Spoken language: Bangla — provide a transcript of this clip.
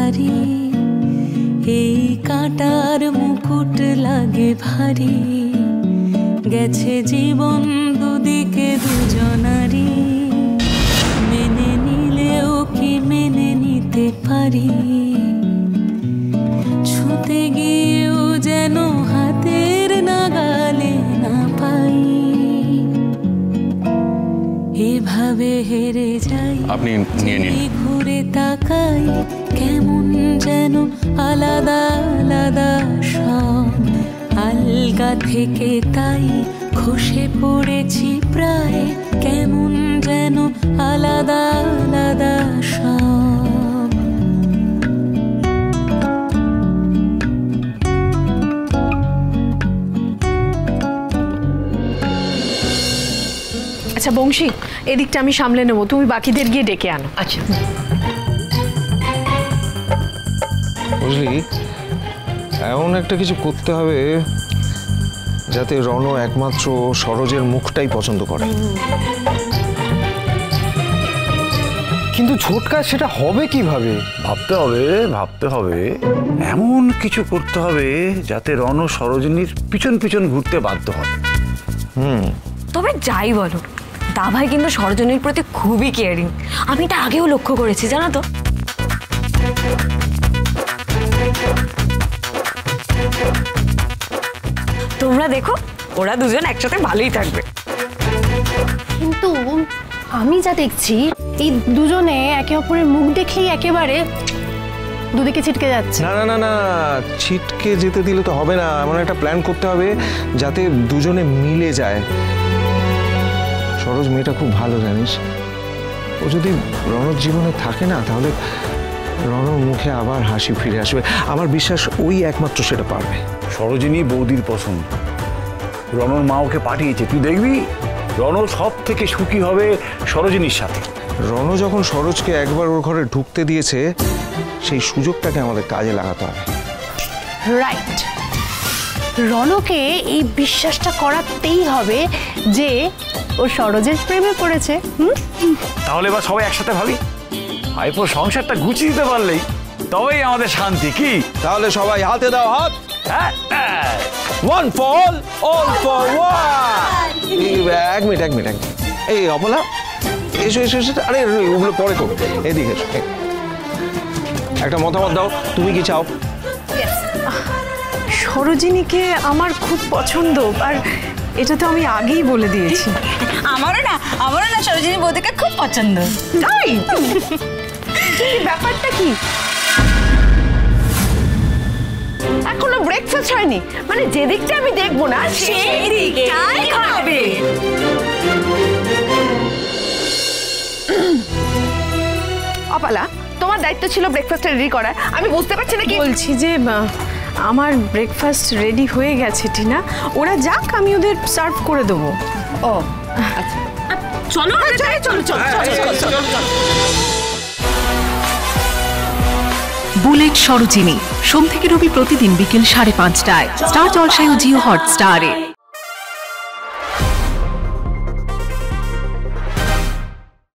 হারি, এই কাঁটার মুকুট লাগে ভারী, গেছে জীবন দুদিকে দুজনারই, মেনে নিলেও কি মেনে নিতে পারি, ছুতে গিয়েও যেন হাতের নাগালে না পাই, এভাবে হেরে যাই। আপনি নিয়ে নিন। ঘুরে তাকাই কেমন যেন আলাদা আলাদা সব, আলগা থেকে তাই খসে পড়েছি প্রায়, কেমন যেন আলাদা আলাদা সব। আচ্ছা বংশী, এদিকটা আমি সামলে নেবো, তুমি বাকিদের গিয়ে ডেকে আনো। আচ্ছা বুঝলি, এমন একটা কিছু করতে হবে যাতে রণ একমাত্র সরোজের মুখটাই পছন্দ করে। কিন্তু ছোটকা সেটা হবে কিভাবে? ভাবতে হবে এমন কিছু করতে হবে যাতে রণ সরোজিনীর পিছন পিছন ঘুরতে বাধ্য হয়। তবে যাই বলো, দাভাই কিন্তু সরোজিনীর প্রতি খুবই কেয়ারিং, আমি এটা আগেও লক্ষ্য করেছি জানো তো। তোমরা দেখো, ওরা দুজন একসাথে ভালোই থাকবে। কিন্তু আমি যা দেখছি, এই দুজনে একে অপরের মুখ দেখেই একেবারে দুদিকে ছিটকে যাচ্ছে। না না না না, ছিটকে যেতে দিলে তো হবে না, এমন একটা প্ল্যান করতে হবে যাতে দুজনে মিলে যায়। সরোজ মেয়েটা খুব ভালো, জানিস, ও যদি রণর জীবনে থাকে না, তাহলে রণর মুখে আবার হাসি ফিরে আসবে। আমার বিশ্বাস ওই একমাত্র সেটা পারবে। সরোজিনী বৌদির পছন্দ, রণর মা ওকে পাঠিয়েছে, তুই দেখবি রণ সব থেকে সুখী হবে সরোজিনীর সাথে। রণ যখন সরোজকে একবার ওর ঘরে ঢুকতে দিয়েছে, সেই সুযোগটাকে আমাদের কাজে লাগাতে হবে। রাইট, রণকে এই বিশ্বাসটা করাতেই হবে যে ও সরোজের প্রেমে পড়েছে। তাহলে এবার সবাই একসাথে ভাবি, ভাইপোর সংসারটা গুছিয়ে দিতে পারলেই তবেই আমাদের শান্তি। কি তাহলে সবাই হাতে দাও হাত। One for all, all for one. এক মিনিট এই অপলা, এসো। আরে ওগুলো পরে করো, এদিকে এসো। একটা মতামত দাও, তুমি কি চাও? সরোজিনীকে আমার খুব পছন্দ, আর এটা তো আমি আগেই বলে দিয়েছি। আমারও না সরোজিনী বৌদিকে খুব পছন্দ। তাই ব্যাপারটা কি? এখনো ব্রেকফাস্ট হয়নি, মানে যেদিকটা আমি দেখবো না সেই দিকটাই খাবে। অপালা, তোমার দায়িত্ব ছিল ব্রেকফাস্ট রেডি করার, আমি বুঝতে পারছি না কি বলছি। যে আমার ব্রেকফাস্ট রেডি হয়ে গেছে টিনা, ওরা যাক, আমি ওদের সার্ভ করে দেবো। ও আচ্ছা, চলো চলো। বুলেট সরোজিনী, সোম থেকে রবি প্রতিদিন বিকেল 5:30টায় স্টার জলসায় ও জিও হটস্টারে।